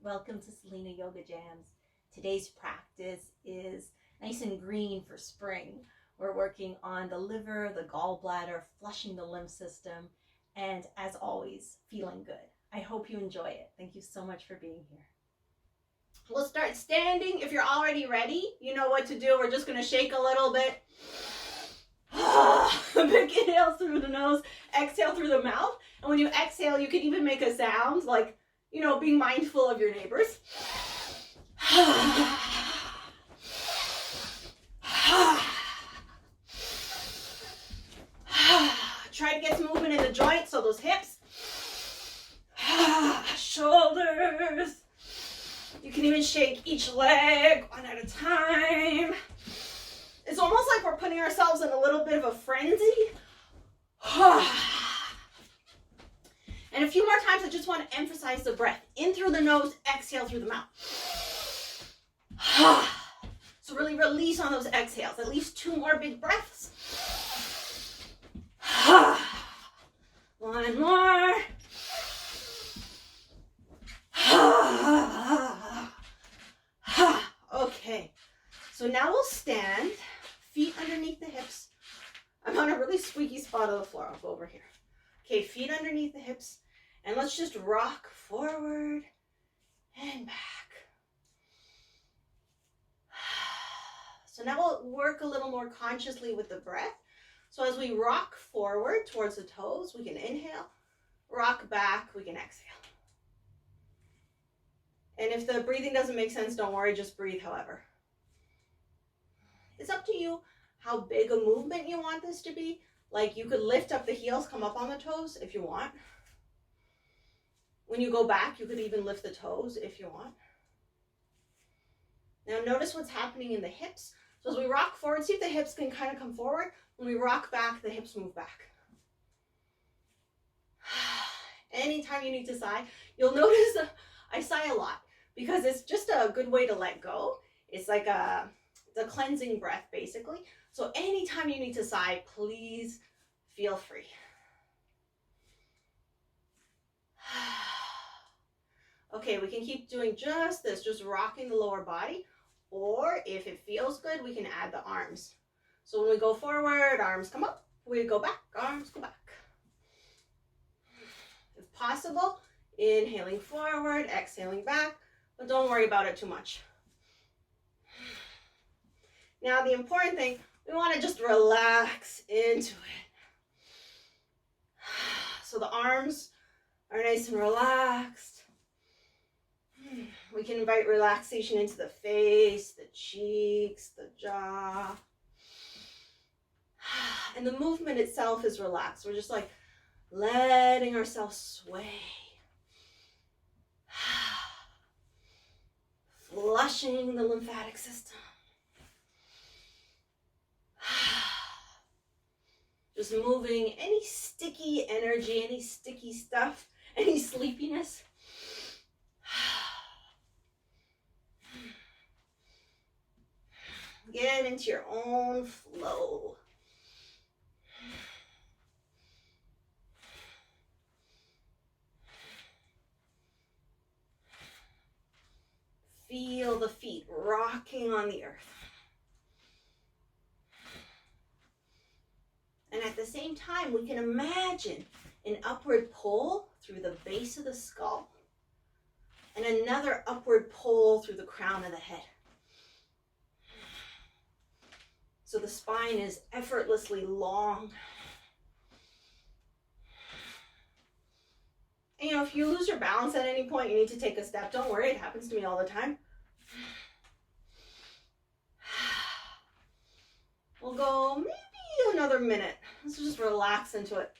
Welcome to Celina Yoga Jams. Today's practice is nice and green for spring. We're working on the liver, the gallbladder, flushing the lymph system, and as always, feeling good. I hope you enjoy it. Thank you so much for being here. We'll start standing. If you're already ready, you know what to do. We're just going to shake a little bit. Big inhale through the nose, exhale through the mouth. And when you exhale, you can even make a sound like, you know, being mindful of your neighbors. Try to get some movement in the joints, so those hips, shoulders. You can even shake each leg one at a time. It's almost like we're putting ourselves in a little bit of a frenzy. And a few more times, I just want to emphasize the breath. In through the nose, exhale through the mouth. So really release on those exhales. At least 2 more big breaths. One more. Okay. So now we'll stand, feet underneath the hips. I'm on a really squeaky spot of the floor. I'll go over here. Okay, feet underneath the hips. And let's just rock forward and back. So now we'll work a little more consciously with the breath. So as we rock forward towards the toes, we can inhale, rock back, we can exhale. And if the breathing doesn't make sense, don't worry, just breathe however. It's up to you how big a movement you want this to be. Like you could lift up the heels, come up on the toes if you want. When you go back, you could even lift the toes if you want. Now notice what's happening in the hips. So as we rock forward, see if the hips can kind of come forward. When we rock back, the hips move back. Anytime you need to sigh, you'll notice I sigh a lot because it's just a good way to let go. It's like it's a cleansing breath basically. So anytime you need to sigh, please feel free. Okay, we can keep doing just this, just rocking the lower body. Or if it feels good, we can add the arms. So when we go forward, arms come up. We go back, arms go back. If possible, inhaling forward, exhaling back, but don't worry about it too much. Now the important thing, we want to just relax into it. So the arms are nice and relaxed. We can invite relaxation into the face, the cheeks, the jaw. And the movement itself is relaxed. We're just like letting ourselves sway. Flushing the lymphatic system. Just moving any sticky energy, any sticky stuff, any sleepiness. Get into your own flow. Feel the feet rocking on the earth. And at the same time, we can imagine an upward pull through the base of the skull and another upward pull through the crown of the head. So the spine is effortlessly long. And, you know, if you lose your balance at any point, you need to take a step. Don't worry, it happens to me all the time. We'll go maybe another minute. Let's just relax into it.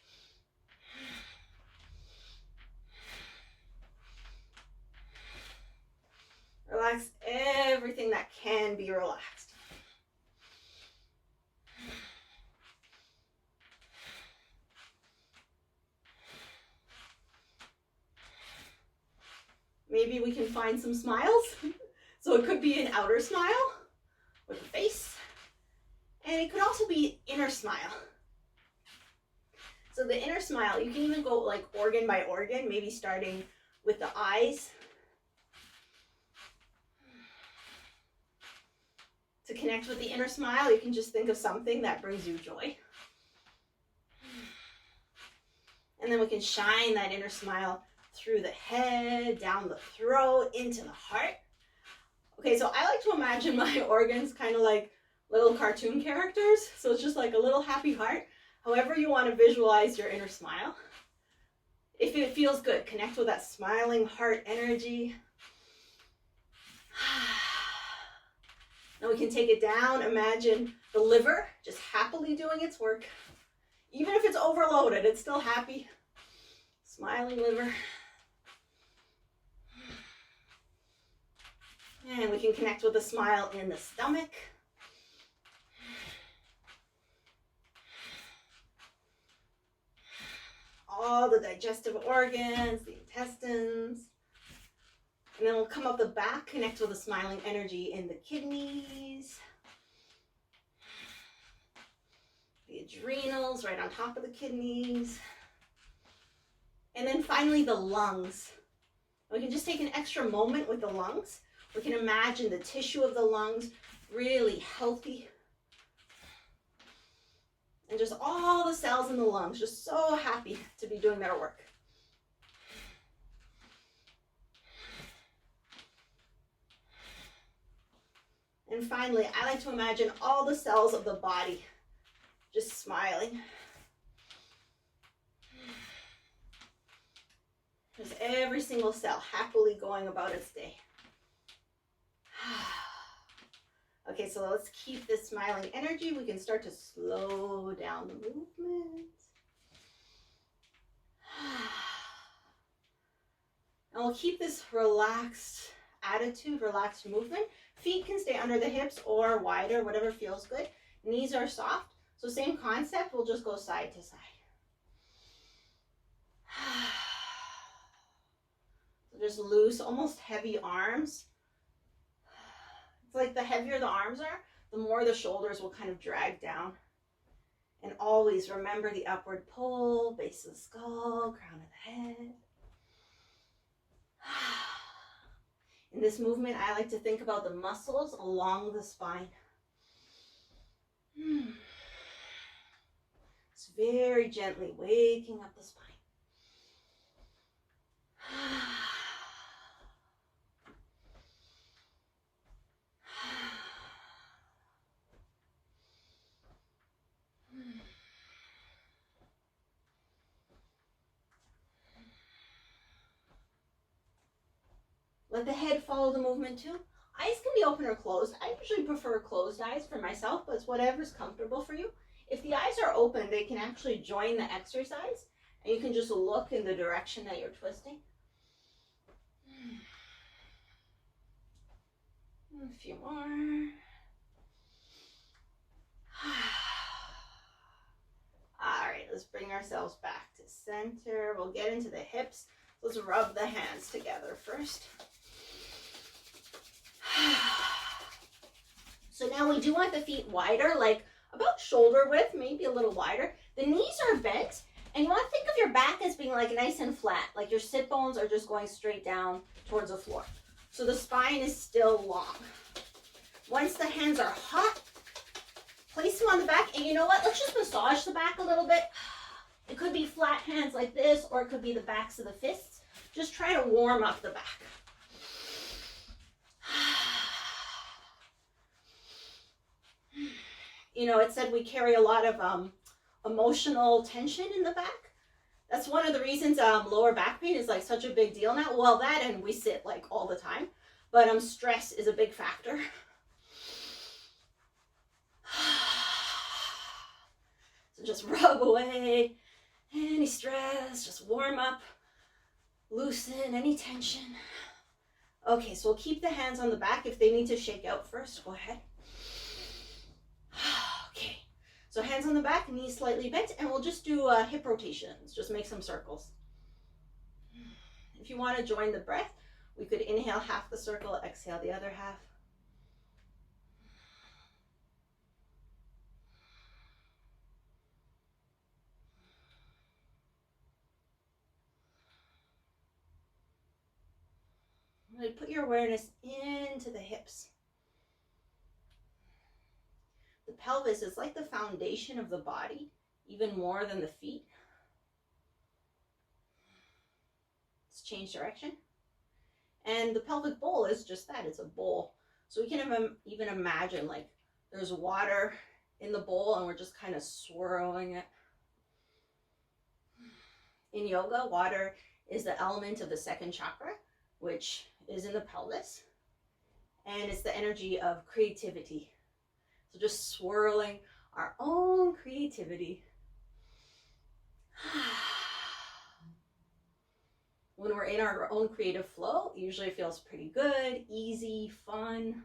Relax everything that can be relaxed. Maybe we can find some smiles. So it could be an outer smile with the face. And it could also be inner smile. So the inner smile, you can even go like organ by organ, maybe starting with the eyes. To connect with the inner smile, you can just think of something that brings you joy. And then we can shine that inner smile through the head, down the throat, into the heart. Okay, so I like to imagine my organs kind of like little cartoon characters. So it's just like a little happy heart. However you want to visualize your inner smile. If it feels good, connect with that smiling heart energy. Now we can take it down. Imagine the liver just happily doing its work. Even if it's overloaded, it's still happy. Smiling liver. And we can connect with a smile in the stomach. All the digestive organs, the intestines. And then we'll come up the back, connect with a smiling energy in the kidneys. The adrenals right on top of the kidneys. And then finally the lungs. We can just take an extra moment with the lungs. We can imagine the tissue of the lungs really healthy. And just all the cells in the lungs just so happy to be doing their work. And finally, I like to imagine all the cells of the body just smiling. Just every single cell happily going about its day. Okay, so let's keep this smiling energy. We can start to slow down the movement. And we'll keep this relaxed attitude, relaxed movement. Feet can stay under the hips or wider, whatever feels good. Knees are soft. So same concept, we'll just go side to side. So just loose, almost heavy arms. It's like the heavier the arms are, the more the shoulders will kind of drag down. And always remember the upward pull, base of the skull, crown of the head. In this movement, I like to think about the muscles along the spine. It's very gently waking up the spine. Let the head follow the movement too. Eyes can be open or closed. I usually prefer closed eyes for myself, but it's whatever's comfortable for you. If the eyes are open, they can actually join the exercise, and you can just look in the direction that you're twisting. A few more. All right, let's bring ourselves back to center. We'll get into the hips. Let's rub the hands together first. So now we do want the feet wider, like about shoulder width, maybe a little wider. The knees are bent, and you want to think of your back as being like nice and flat, like your sit bones are just going straight down towards the floor. So the spine is still long. Once the hands are hot, place them on the back, and you know what? Let's just massage the back a little bit. It could be flat hands like this, or it could be the backs of the fists. Just try to warm up the back. You know, it said we carry a lot of emotional tension in the back. That's one of the reasons lower back pain is like such a big deal now. Well, that and we sit like all the time, but stress is a big factor. So just rub away any stress, just warm up, loosen any tension. Okay, so we'll keep the hands on the back. If they need to shake out first, go ahead. Okay, so hands on the back, knees slightly bent, and we'll just do hip rotations. Just make some circles. If you want to join the breath, we could inhale half the circle, exhale the other half. Really put your awareness into the hips. The pelvis is like the foundation of the body, even more than the feet. Let's change direction. And the pelvic bowl is just that, it's a bowl. So we can even imagine like there's water in the bowl and we're just kind of swirling it. In yoga, water is the element of the second chakra, which is in the pelvis. And it's the energy of creativity. So just swirling our own creativity. When we're in our own creative flow, it usually feels pretty good, easy, fun.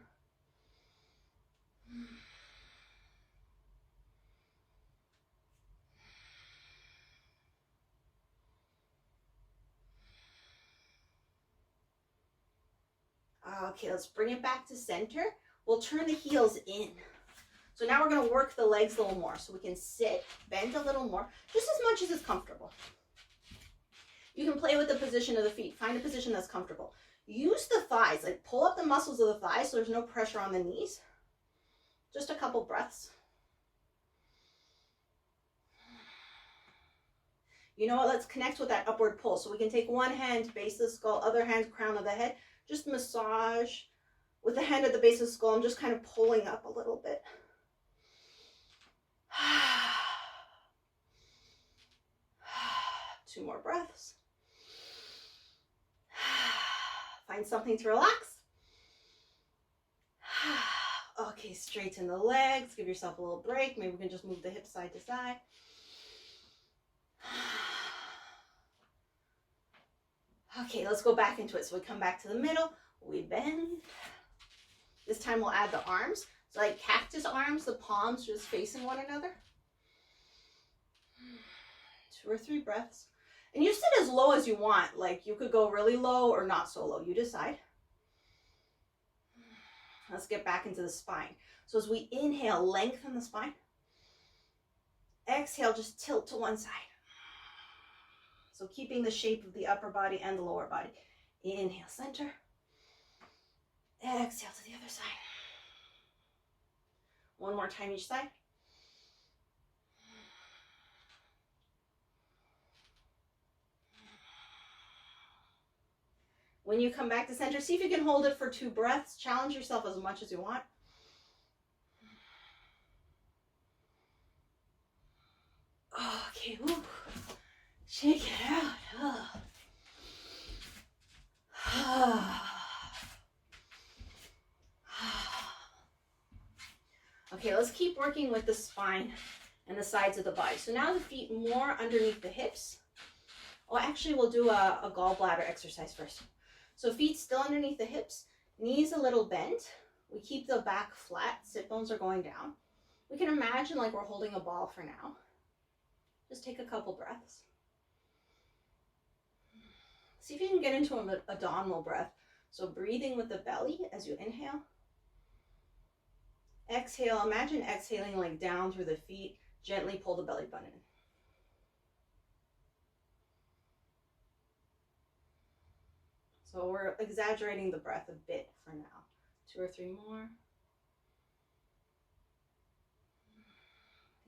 Okay, let's bring it back to center. We'll turn the heels in. So now we're going to work the legs a little more. So we can sit, bend a little more, just as much as is comfortable. You can play with the position of the feet. Find a position that's comfortable. Use the thighs, like pull up the muscles of the thighs so there's no pressure on the knees. Just a couple breaths. You know what? Let's connect with that upward pull. So we can take one hand, base of the skull, other hand, crown of the head. Just massage with the hand at the base of the skull. I'm just kind of pulling up a little bit. 2 more breaths. Find something to relax. Okay, straighten the legs. Give yourself a little break. Maybe we can just move the hips side to side. Okay, let's go back into it. So we come back to the middle. We bend. This time we'll add the arms. So like cactus arms, the palms just facing one another. 2 or 3 breaths. And you sit as low as you want. Like you could go really low or not so low. You decide. Let's get back into the spine. So as we inhale, lengthen the spine. Exhale, just tilt to one side. So keeping the shape of the upper body and the lower body. Inhale, center. Exhale to the other side. One more time each side. When you come back to center, see if you can hold it for 2 breaths. Challenge yourself as much as you want. Okay, woo. Shake it out. Okay, let's keep working with the spine and the sides of the body. So now the feet more underneath the hips. Oh, actually, we'll do a gallbladder exercise first. So feet still underneath the hips, knees a little bent. We keep the back flat, sit bones are going down. We can imagine like we're holding a ball for now. Just take a couple breaths. See if you can get into an abdominal breath. So breathing with the belly as you inhale. Exhale, imagine exhaling like down through the feet. Gently pull the belly button in. So we're exaggerating the breath a bit for now. 2 or 3 more.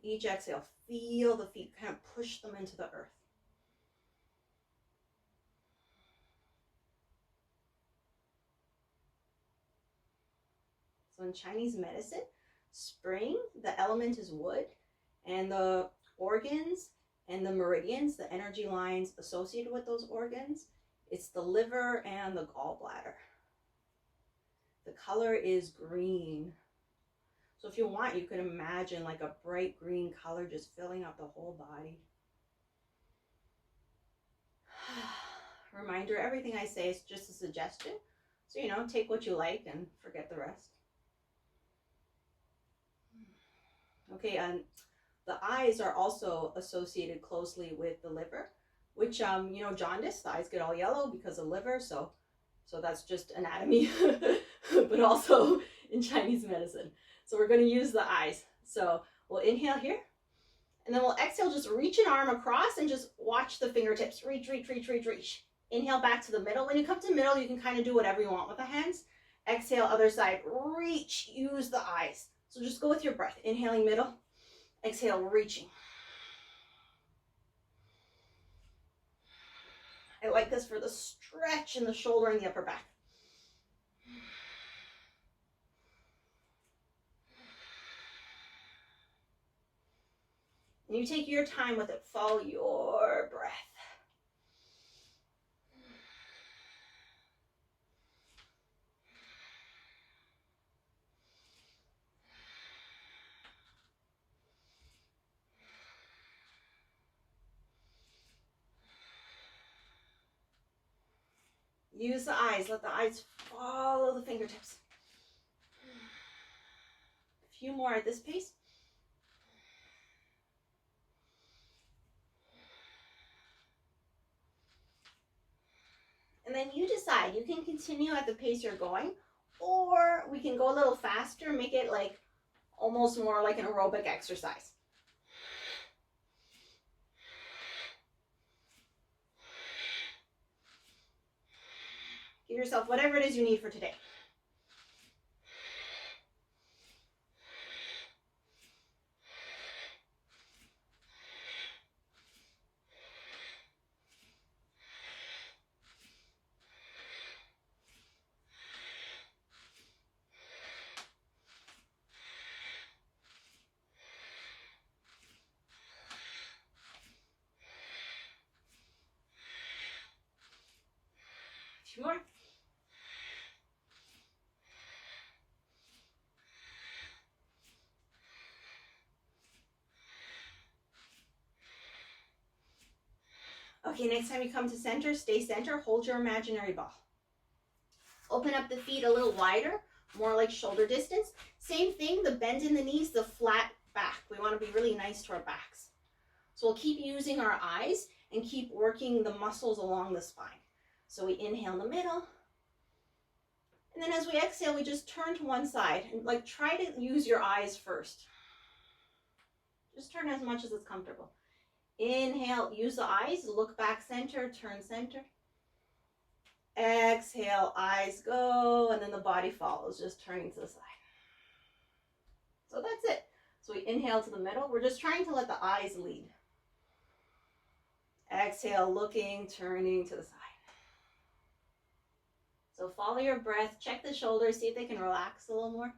Each exhale, feel the feet, kind of push them into the earth. So in Chinese medicine, spring, the element is wood, and the organs and the meridians, the energy lines associated with those organs, it's the liver and the gallbladder. The color is green. So if you want, you can imagine like a bright green color just filling up the whole body. Reminder, everything I say is just a suggestion. So, you know, take what you like and forget the rest. Okay, and the eyes are also associated closely with the liver, which, you know, jaundice, the eyes get all yellow because of liver, so that's just anatomy, but also in Chinese medicine. So we're going to use the eyes. So we'll inhale here, and then we'll exhale, just reach an arm across and just watch the fingertips. Reach, reach, reach, reach, reach. Inhale back to the middle. When you come to the middle, you can kind of do whatever you want with the hands. Exhale, other side. Reach, use the eyes. So just go with your breath. Inhaling middle, exhale, reaching. I like this for the stretch in the shoulder and the upper back. And you take your time with it. Follow your breath. Use the eyes. Let the eyes follow the fingertips. A few more at this pace. And then you decide. You can continue at the pace you're going, or we can go a little faster, make it like almost more like an aerobic exercise. Give yourself whatever it is you need for today. A few more. Okay, next time you come to center, stay center, hold your imaginary ball. Open up the feet a little wider, more like shoulder distance. Same thing, the bend in the knees, the flat back. We want to be really nice to our backs. So we'll keep using our eyes and keep working the muscles along the spine. So we inhale in the middle. And then as we exhale, we just turn to one side and like try to use your eyes first. Just turn as much as it's comfortable. Inhale, use the eyes, look back center, turn center. Exhale, eyes go, and then the body follows, just turning to the side. So that's it. So we inhale to the middle. We're just trying to let the eyes lead. Exhale, looking, turning to the side. So follow your breath, check the shoulders, see if they can relax a little more.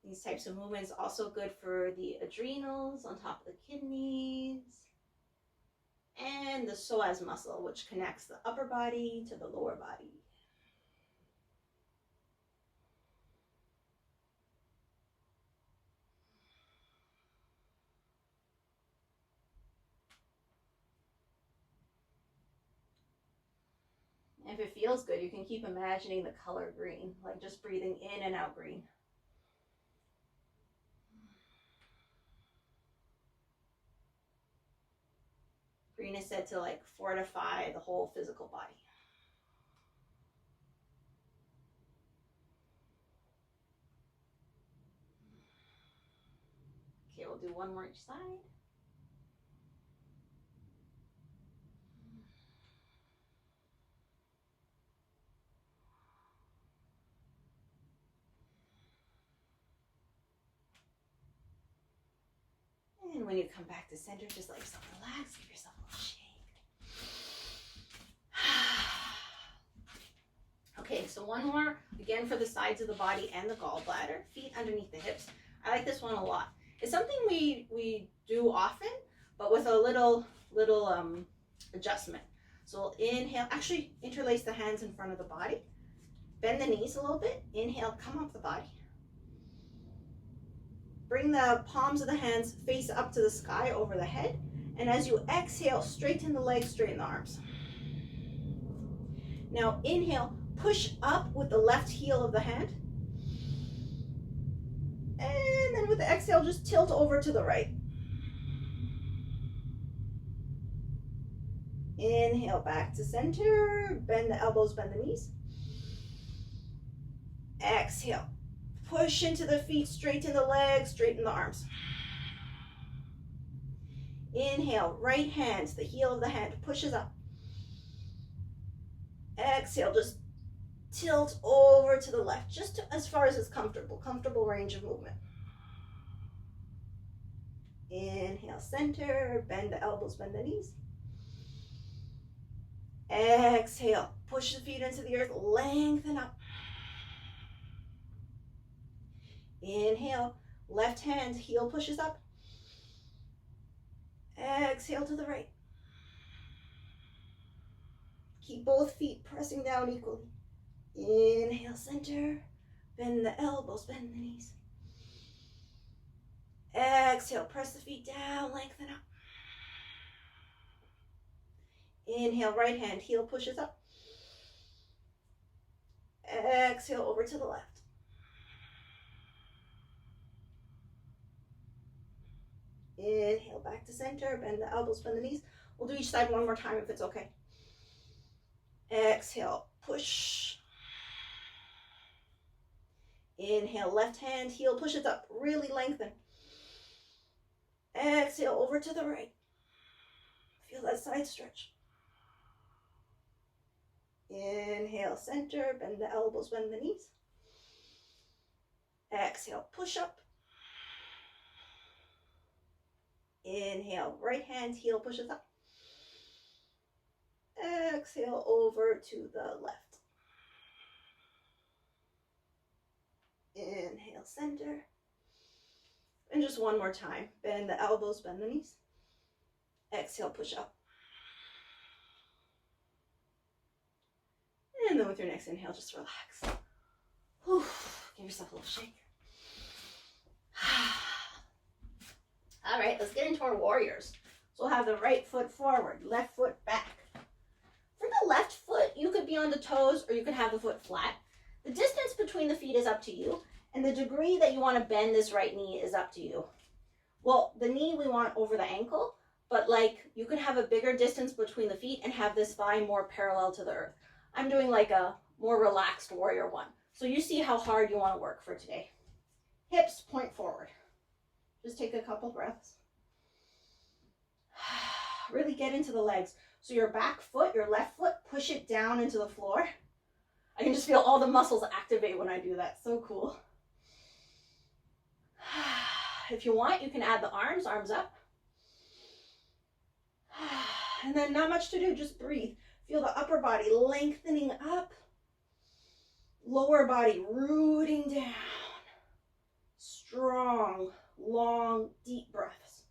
These types of movements are also good for the adrenals on top of the kidneys and the psoas muscle, which connects the upper body to the lower body. And if it feels good, you can keep imagining the color green, like just breathing in and out green. Green is said to like fortify the whole physical body. Okay, we'll do one more each side. And when you come back to center, just let yourself relax, give yourself a little shake. Okay, so one more, again for the sides of the body and the gallbladder, feet underneath the hips. I like this one a lot. It's something we do often, but with a little adjustment. So we'll inhale, actually interlace the hands in front of the body. Bend the knees a little bit. Inhale, come up the body. Bring the palms of the hands face up to the sky over the head. And as you exhale, straighten the legs, straighten the arms. Now inhale, push up with the left heel of the hand. And then with the exhale, just tilt over to the right. Inhale back to center. Bend the elbows, bend the knees. Exhale. Push into the feet, straighten the legs, straighten the arms. Inhale, right hand, the heel of the hand pushes up. Exhale, just tilt over to the left, just as far as it's comfortable range of movement. Inhale, center, bend the elbows, bend the knees. Exhale, push the feet into the earth, lengthen up. Inhale, left hand, heel pushes up. Exhale to the right. Keep both feet pressing down equally. Inhale, center, bend the elbows, bend the knees. Exhale, press the feet down, lengthen up. Inhale, right hand, heel pushes up. Exhale, over to the left. Inhale, back to center, bend the elbows, bend the knees. We'll do each side one more time if it's okay. Exhale, push. Inhale, left hand, heel pushes up, really lengthen. Exhale, over to the right. Feel that side stretch. Inhale, center, bend the elbows, bend the knees. Exhale, push up. Inhale, right hand, heel pushes up. Exhale, over to the left. Inhale, center. And just one more time. Bend the elbows, bend the knees. Exhale, push up. And then with your next inhale, just relax. Whew. Give yourself a little shake. All right, let's get into our warriors. So we'll have the right foot forward, left foot back. For the left foot, you could be on the toes or you could have the foot flat. The distance between the feet is up to you, and the degree that you want to bend this right knee is up to you. Well, the knee we want over the ankle, but like you could have a bigger distance between the feet and have this thigh more parallel to the earth. I'm doing like a more relaxed warrior one. So you see how hard you want to work for today. Hips point forward. Just take a couple breaths. Really get into the legs. So your back foot, your left foot, push it down into the floor. I can just feel all the muscles activate when I do that. So cool. If you want, you can add the arms up. And then not much to do, just breathe. Feel the upper body lengthening up. Lower body rooting down. Strong, long, deep breaths.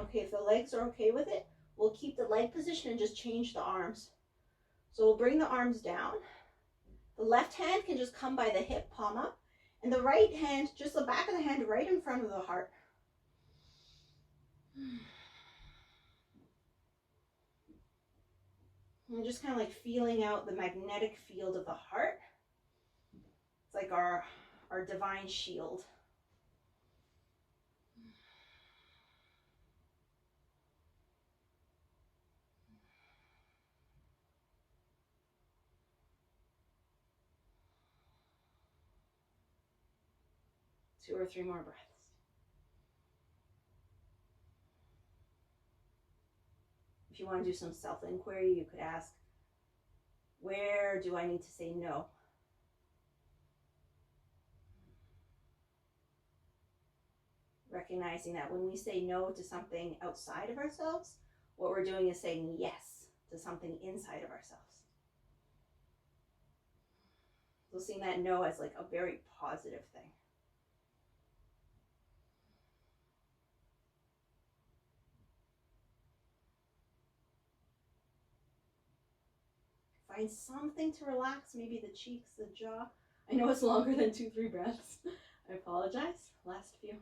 Okay, if the legs are okay with it, we'll keep the leg position and just change the arms. So we'll bring the arms down. The left hand can just come by the hip, palm up, and the right hand, just the back of the hand right in front of the heart. And just kind of like feeling out the magnetic field of the heart. It's like our divine shield. Two or three more breaths. If you want to do some self-inquiry, you could ask, where do I need to say no? Recognizing that when we say no to something outside of ourselves, what we're doing is saying yes to something inside of ourselves. So seeing that no as like a very positive thing. Find something to relax, maybe the cheeks, the jaw. I know it's longer than 2-3 breaths. I apologize. Last few.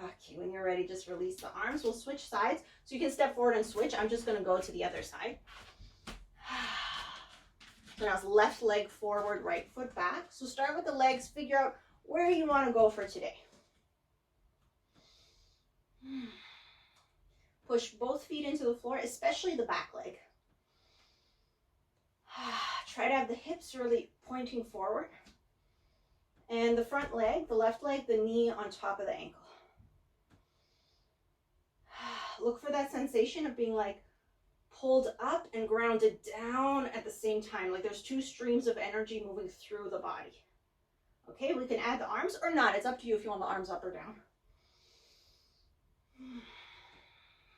Okay, when you're ready, just release the arms. We'll switch sides. So you can step forward and switch. I'm just going to go to the other side. So now it's left leg forward, right foot back. So start with the legs, figure out where you want to go for today. Push both feet into the floor, especially the back leg. Try to have the hips really pointing forward. And the front leg, the left leg, the knee on top of the ankle. Look for that sensation of being like pulled up and grounded down at the same time. Like there's two streams of energy moving through the body. Okay, we can add the arms or not. It's up to you if you want the arms up or down.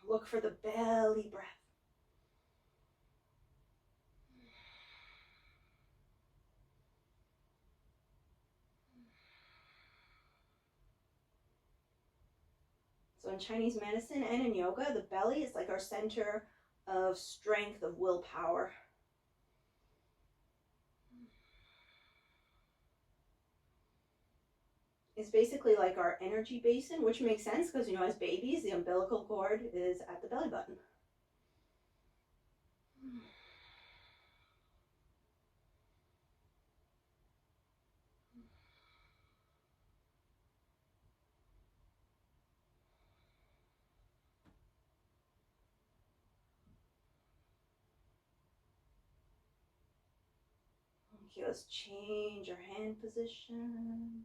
Look for the belly breath. So in Chinese medicine and in yoga, the belly is like our center of strength, of willpower. It's basically like our energy basin, which makes sense because, you know, as babies, the umbilical cord is at the belly button. Okay, let's change our hand position.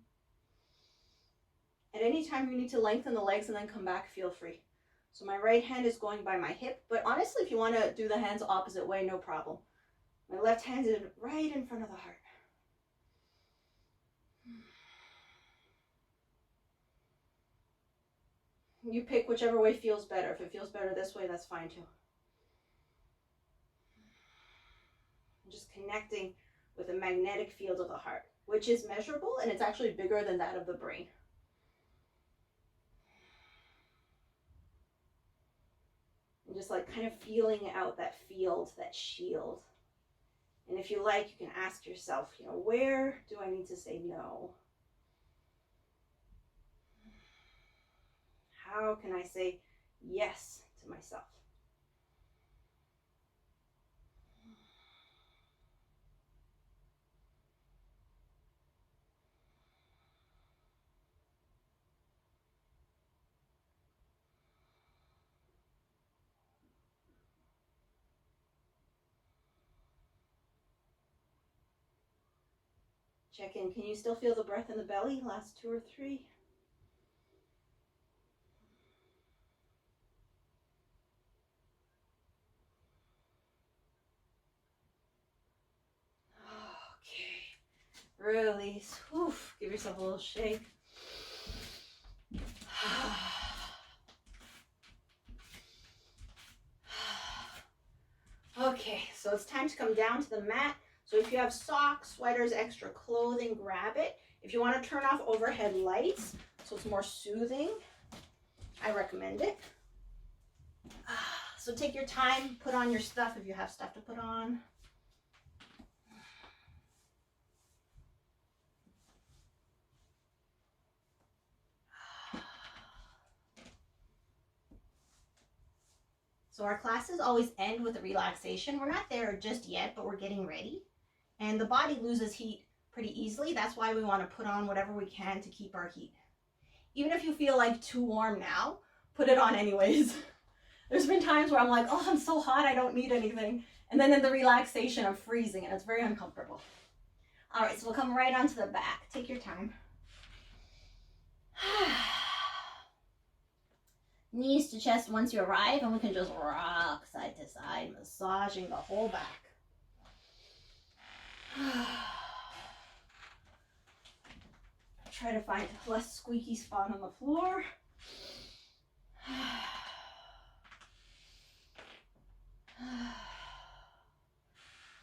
At any time you need to lengthen the legs and then come back, feel free. So my right hand is going by my hip, but honestly, if you want to do the hands opposite way, no problem. My left hand is right in front of the heart. You pick whichever way feels better. If it feels better this way, that's fine too. I'm just connecting with the magnetic field of the heart, which is measurable and it's actually bigger than that of the brain. And just like kind of feeling out that field, that shield. And if you like, you can ask yourself, you know, where do I need to say no? How can I say yes to myself? Check in. Can you still feel the breath in the belly? Last 2 or 3. Okay. Release. Oof. Give yourself a little shake. Okay, so it's time to come down to the mat. So if you have socks, sweaters, extra clothing, grab it. If you want to turn off overhead lights, so it's more soothing, I recommend it. So take your time, put on your stuff if you have stuff to put on. So our classes always end with a relaxation. We're not there just yet, but we're getting ready. And the body loses heat pretty easily. That's why we want to put on whatever we can to keep our heat. Even if you feel like too warm now, put it on anyways. There's been times where I'm like, oh, I'm so hot, I don't need anything. And then in the relaxation, I'm freezing and it's very uncomfortable. All right, so we'll come right onto the back. Take your time. Knees to chest once you arrive, and we can just rock side to side, massaging the whole back. Try to find a less squeaky spot on the floor.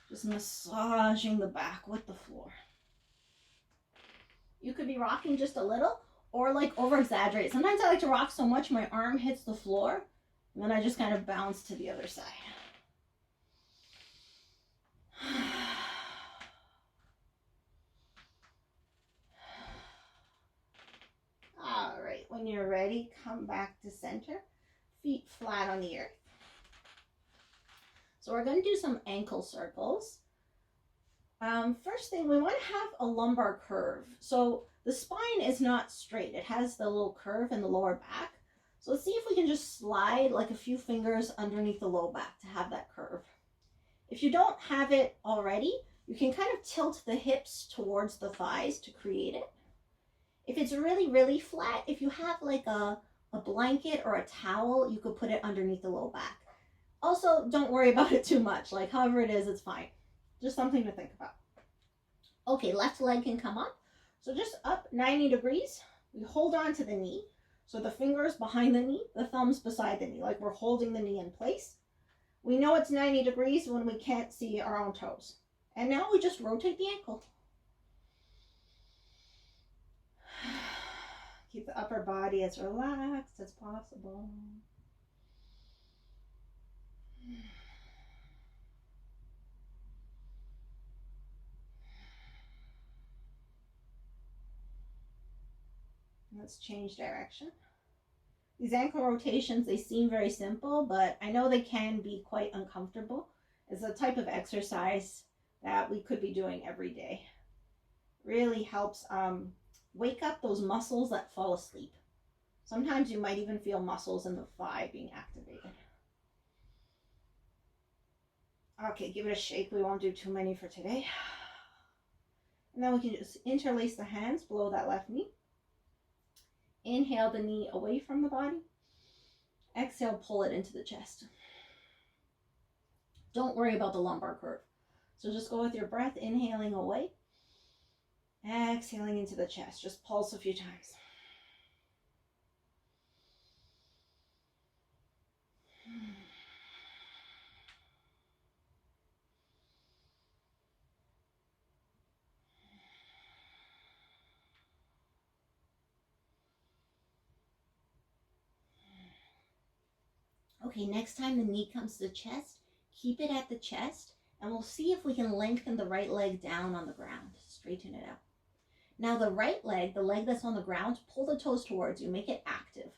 Just massaging the back with the floor. You could be rocking just a little or like over exaggerate. Sometimes I like to rock so much my arm hits the floor and then I just kind of bounce to the other side. All right, when you're ready, come back to center, feet flat on the earth. So we're going to do some ankle circles. First thing, we want to have a lumbar curve. So the spine is not straight. It has the little curve in the lower back. So let's see if we can just slide like a few fingers underneath the low back to have that curve. If you don't have it already, you can kind of tilt the hips towards the thighs to create it. If it's really, really flat, if you have like a blanket or a towel, you could put it underneath the low back. Also, don't worry about it too much. Like however it is, it's fine. Just something to think about. Okay, left leg can come up. So just up 90 degrees. We hold on to the knee. So the fingers behind the knee, the thumbs beside the knee, like we're holding the knee in place. We know it's 90 degrees when we can't see our own toes. And now we just rotate the ankle. Keep the upper body as relaxed as possible. Let's change direction. These ankle rotations, they seem very simple, but I know they can be quite uncomfortable. It's a type of exercise that we could be doing every day. Really helps wake up those muscles that fall asleep. Sometimes you might even feel muscles in the thigh being activated. Okay, give it a shake. We won't do too many for today. And then we can just interlace the hands below that left knee. Inhale the knee away from the body. Exhale, pull it into the chest. Don't worry about the lumbar curve. So just go with your breath, inhaling away. Exhaling into the chest. Just pulse a few times. Okay, next time the knee comes to the chest, keep it at the chest, and we'll see if we can lengthen the right leg down on the ground. Straighten it out. Now the right leg, the leg that's on the ground, pull the toes towards you, make it active.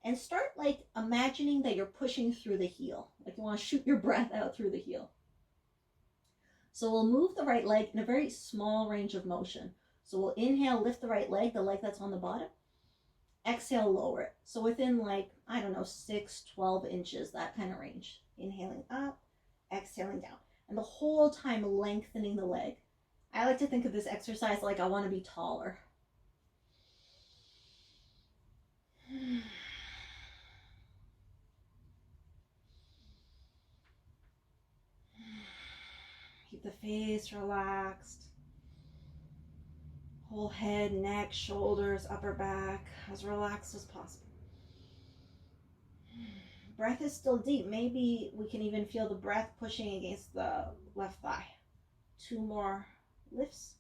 And start like imagining that you're pushing through the heel, like you want to shoot your breath out through the heel. So we'll move the right leg in a very small range of motion. So we'll inhale, lift the right leg, the leg that's on the bottom. Exhale, lower it. So within like, I don't know, 6, 12 inches, that kind of range. Inhaling up, exhaling down. And the whole time lengthening the leg. I like to think of this exercise like I want to be taller. Keep the face relaxed. Whole head, neck, shoulders, upper back, as relaxed as possible. Breath is still deep. Maybe we can even feel the breath pushing against the left thigh. 2 more lifts.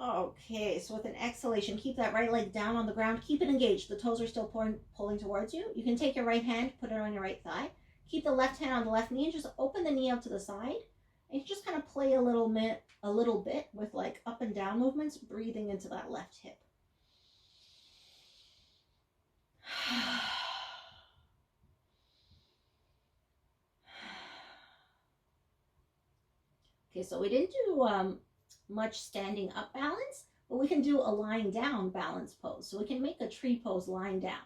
Okay, so with an exhalation, keep that right leg down on the ground. Keep it engaged. The toes are still pulling towards you. You can take your right hand, put it on your right thigh. Keep the left hand on the left knee and just open the knee out to the side. And you just kind of play a little bit with like up and down movements, breathing into that left hip. Okay, so we didn't do much standing up balance, but we can do a lying down balance pose. So we can make a tree pose lying down.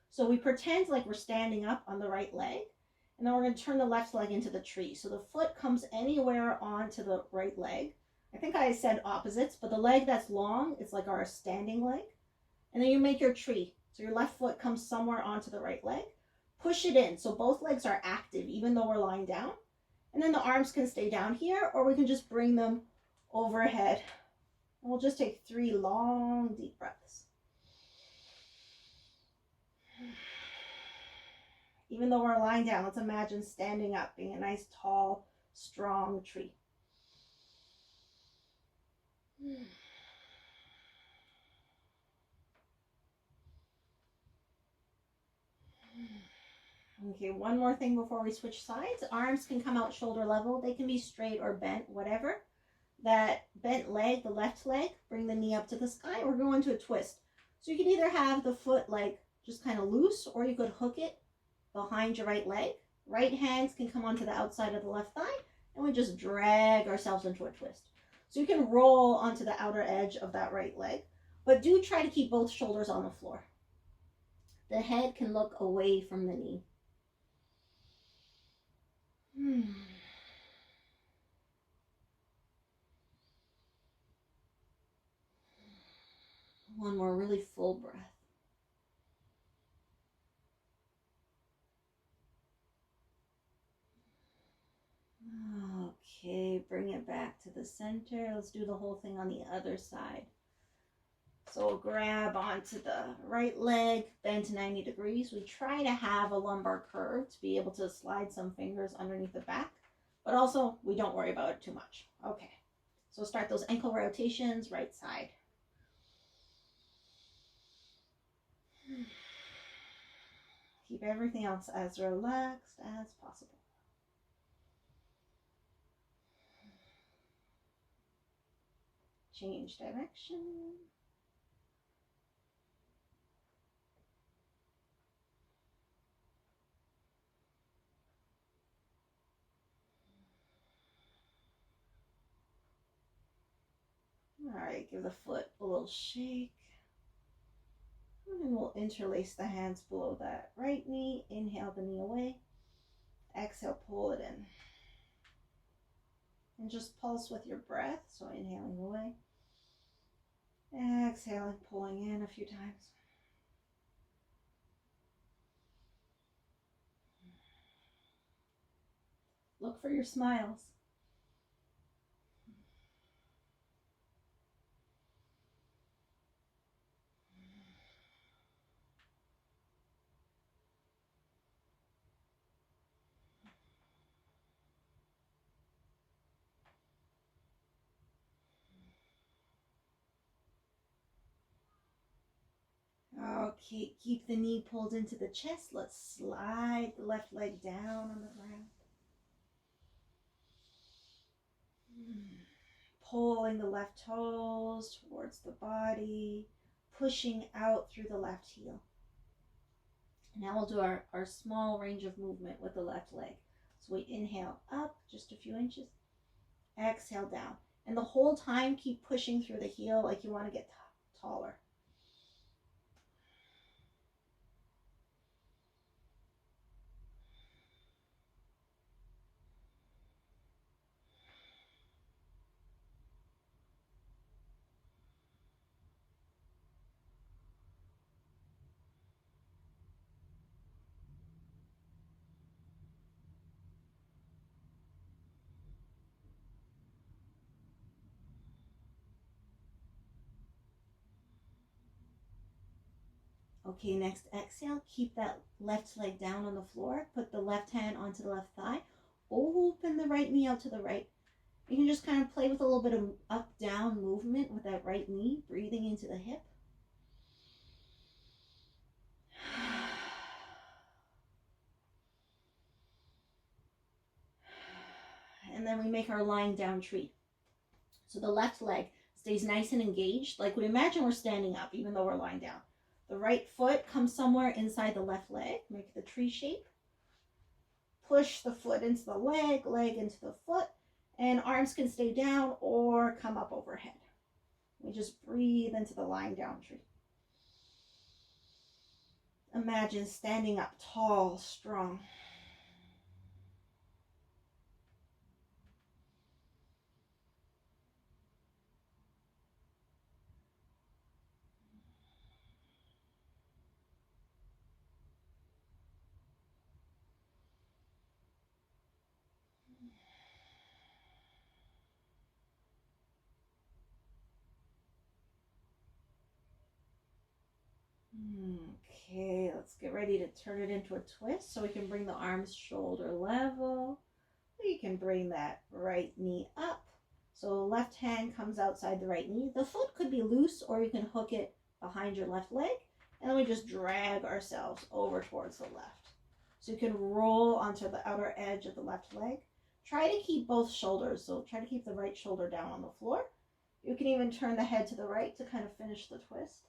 So we pretend like we're standing up on the right leg. And then we're going to turn the left leg into the tree. So the foot comes anywhere onto the right leg. I think I said opposites, but the leg that's long is like our standing leg. And then you make your tree. So your left foot comes somewhere onto the right leg. Push it in so both legs are active even though we're lying down. And then the arms can stay down here or we can just bring them overhead. And we'll just take 3 long, deep breaths. Even though we're lying down, let's imagine standing up, being a nice, tall, strong tree. Okay, one more thing before we switch sides. Arms can come out shoulder level. They can be straight or bent, whatever. That bent leg, the left leg, bring the knee up to the sky or go into a twist. So you can either have the foot like just kind of loose or you could hook it behind your right leg Right hands can come onto the outside of the left thigh, and we just drag ourselves into a twist. So you can roll onto the outer edge of that right leg, but do try to keep both shoulders on the floor. The head can look away from the knee. One more really full breath. Okay, bring it back to the center. Let's do the whole thing on the other side. So we'll grab onto the right leg, bend to 90 degrees. We try to have a lumbar curve to be able to slide some fingers underneath the back, but also we don't worry about it too much. Okay, so start those ankle rotations, right side. Keep everything else as relaxed as possible. Change direction. All right, give the foot a little shake. And then we'll interlace the hands below that right knee. Inhale the knee away. Exhale, pull it in. And just pulse with your breath. So inhaling away. Exhaling, pulling in a few times. Look for your smiles. Okay, keep the knee pulled into the chest. Let's slide the left leg down on the ground. Pulling the left toes towards the body, pushing out through the left heel. Now we'll do our small range of movement with the left leg. So we inhale up just a few inches, exhale down. And the whole time keep pushing through the heel like you want to get taller. Okay, next exhale, keep that left leg down on the floor. Put the left hand onto the left thigh. Open the right knee out to the right. You can just kind of play with a little bit of up-down movement with that right knee, breathing into the hip. And then we make our lying down tree. So the left leg stays nice and engaged, like we imagine we're standing up, even though we're lying down. The right foot comes somewhere inside the left leg. Make the tree shape. Push the foot into the leg, leg into the foot, and arms can stay down or come up overhead. We just breathe into the lying down tree. Imagine standing up tall, strong. Okay, let's get ready to turn it into a twist so we can bring the arms shoulder level. We can bring that right knee up. So left hand comes outside the right knee. The foot could be loose or you can hook it behind your left leg. And then we just drag ourselves over towards the left. So you can roll onto the outer edge of the left leg. Try to keep both shoulders. So try to keep the right shoulder down on the floor. You can even turn the head to the right to kind of finish the twist.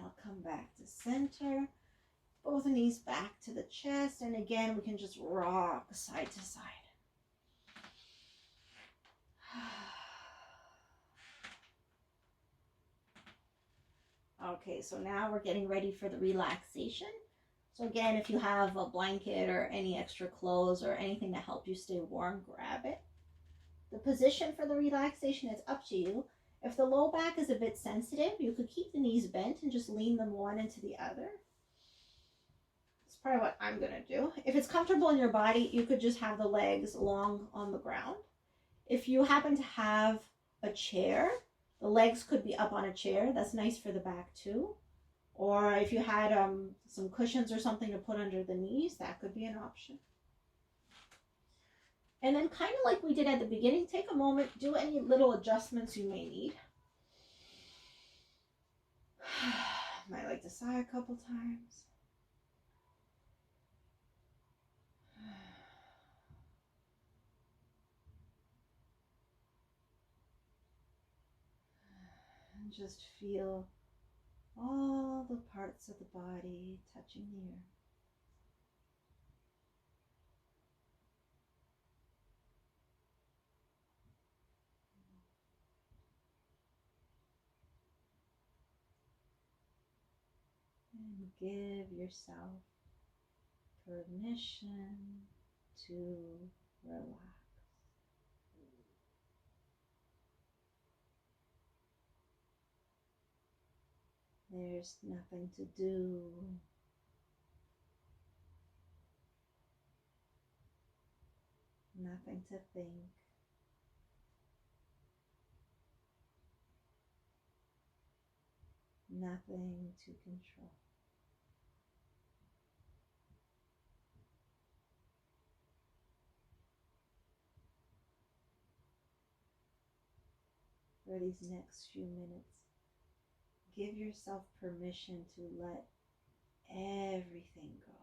I'll come back to center. Both knees back to the chest. And again, we can just rock side to side. Okay, so now we're getting ready for the relaxation. So again, if you have a blanket or any extra clothes or anything to help you stay warm, grab it. The position for the relaxation is up to you. If the low back is a bit sensitive, you could keep the knees bent and just lean them one into the other. That's probably what I'm going to do. If it's comfortable in your body, you could just have the legs long on the ground. If you happen to have a chair, the legs could be up on a chair. That's nice for the back too. Or if you had some cushions or something to put under the knees, that could be an option. And then kind of like we did at the beginning, take a moment, do any little adjustments you may need. Might like to sigh a couple times. And just feel all the parts of the body touching the earth. And give yourself permission to relax. There's nothing to do. Nothing to think. Nothing to control. For these next few minutes, give yourself permission to let everything go.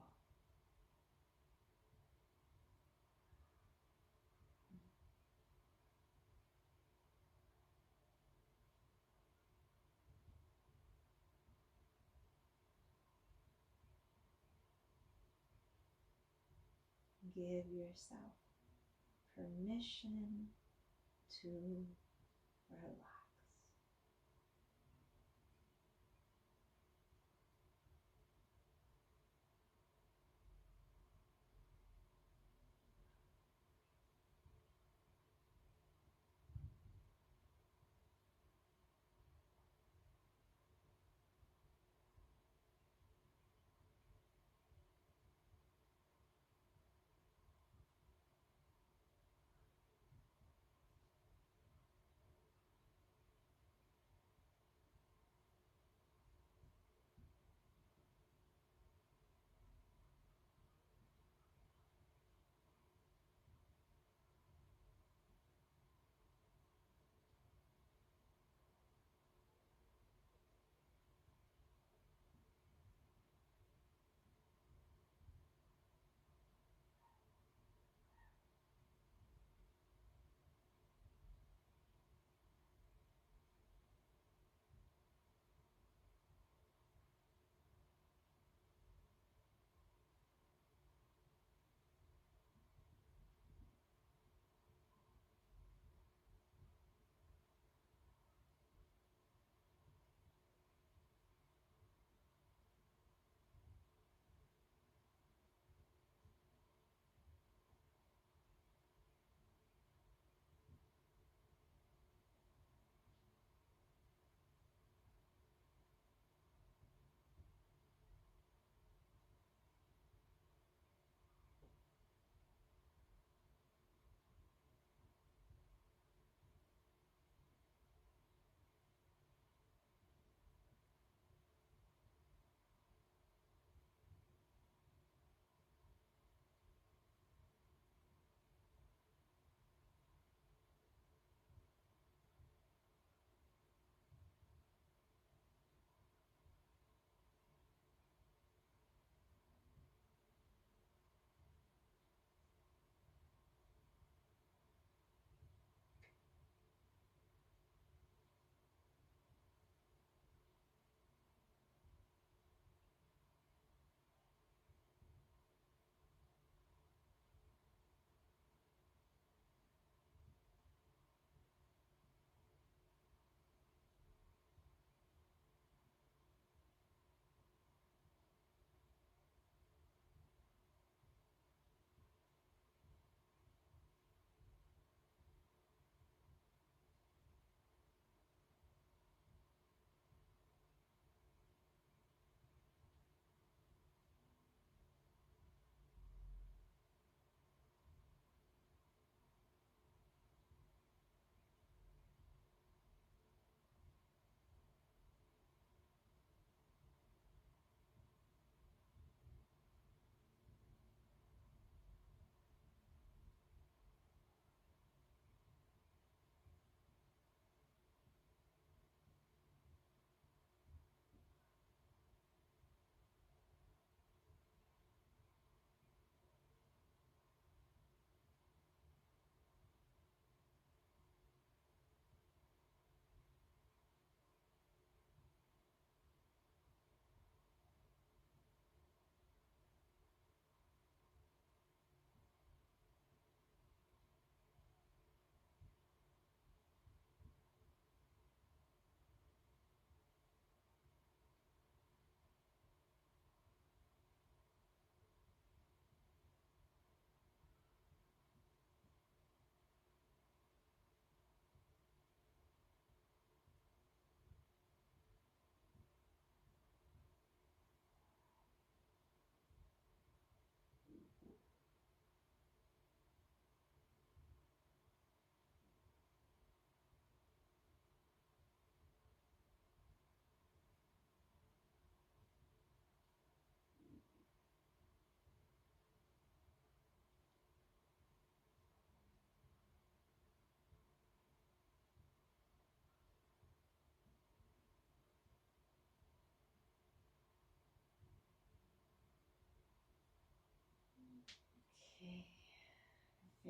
Give yourself permission to relax.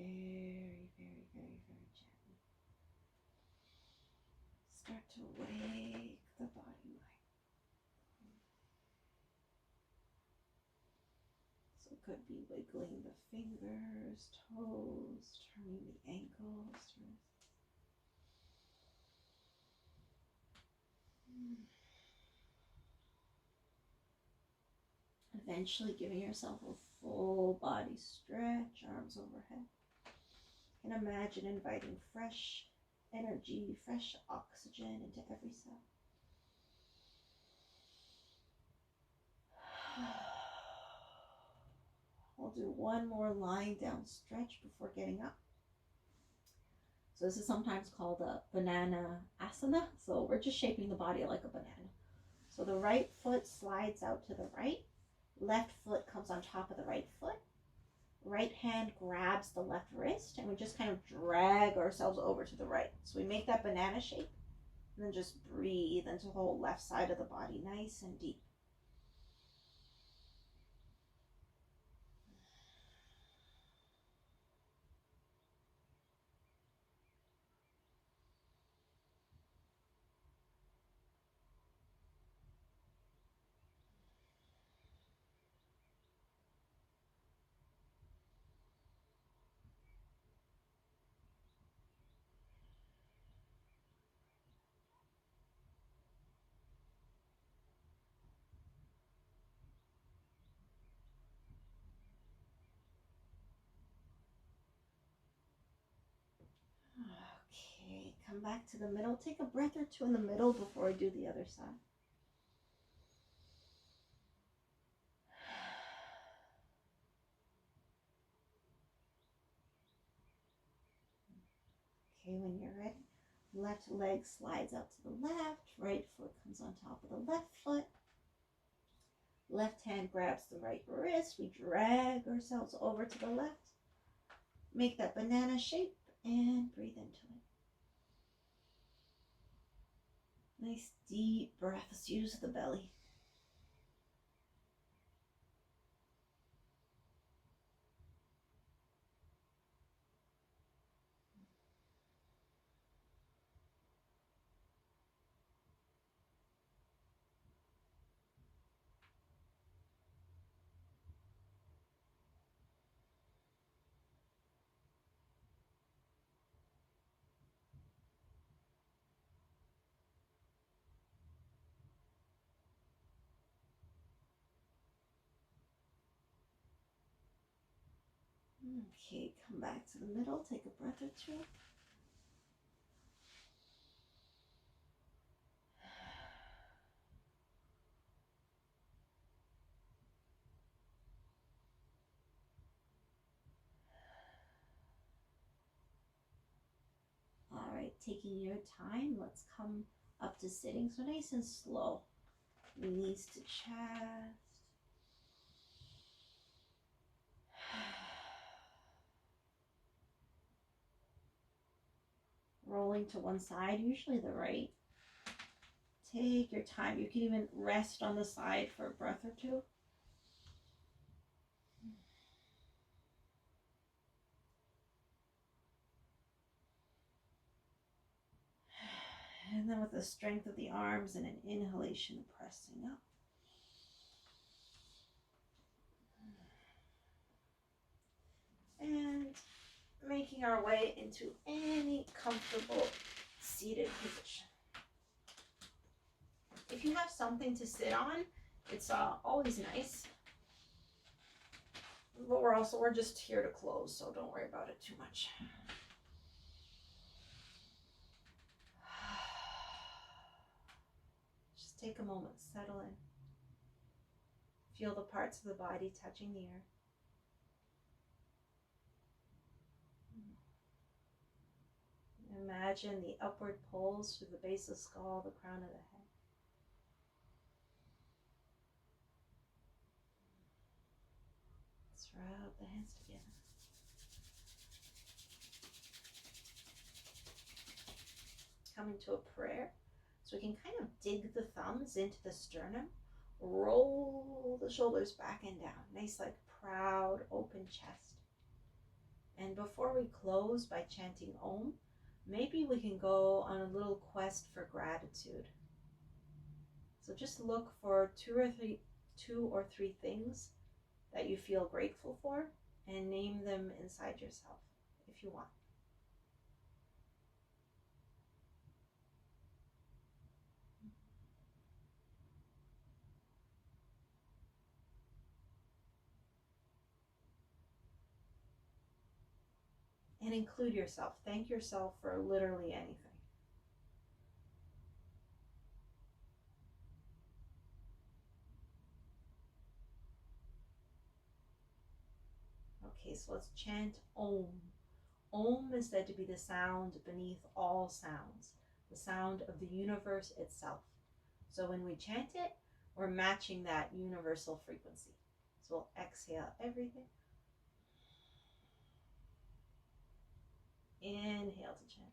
very, very, very, very gently start to wake the body mind. So it could be wiggling the fingers, toes, turning the ankles, wrists. Eventually giving yourself a full body stretch, arms overhead. And imagine inviting fresh energy, fresh oxygen into every cell. I'll do one more lying down stretch before getting up. So this is sometimes called a banana asana. So we're just shaping the body like a banana. So the right foot slides out to the right. Left foot comes on top of the right foot. Right hand grabs the left wrist, and we just kind of drag ourselves over to the right. So we make that banana shape, and then just breathe into the whole left side of the body, nice and deep. Okay, come back to the middle. Take a breath or two in the middle before I do the other side. Okay, when you're ready, left leg slides out to the left, right foot comes on top of the left foot. Left hand grabs the right wrist. We drag ourselves over to the left. Make that banana shape and breathe into it. Nice deep breaths. Use the belly. Okay, come back to the middle. Take a breath or two. All right, taking your time, let's come up to sitting. So nice and slow. Knees to chest. Rolling to one side, usually the right. Take your time. You can even rest on the side for a breath or two. And then with the strength of the arms and an inhalation, pressing up. And making our way into any comfortable seated position. If you have something to sit on, it's always nice. But we're just here to close, so don't worry about it too much. Just take a moment, settle in. Feel the parts of the body touching the earth. Imagine the upward pulls through the base of the skull, the crown of the head. Let's rub the hands together. Come into a prayer. So we can kind of dig the thumbs into the sternum. Roll the shoulders back and down. Nice, like proud, open chest. And before we close by chanting Om, maybe we can go on a little quest for gratitude. So just look for two or three things that you feel grateful for and name them inside yourself if you want. And include yourself. Thank yourself for literally anything. Okay, so let's chant Om. Om is said to be the sound beneath all sounds, the sound of the universe itself. So when we chant it, we're matching that universal frequency. So we'll exhale everything. Inhale to chant.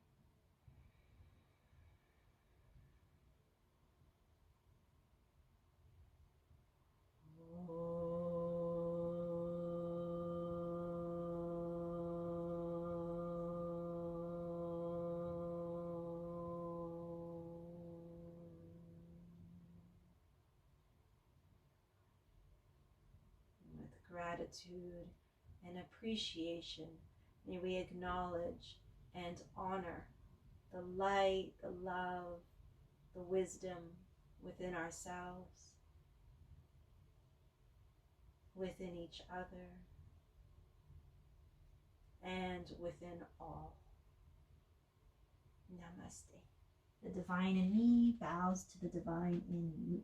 With gratitude and appreciation, may we acknowledge and honor the light, the love, the wisdom within ourselves, within each other, and within all. Namaste. The divine in me bows to the divine in you.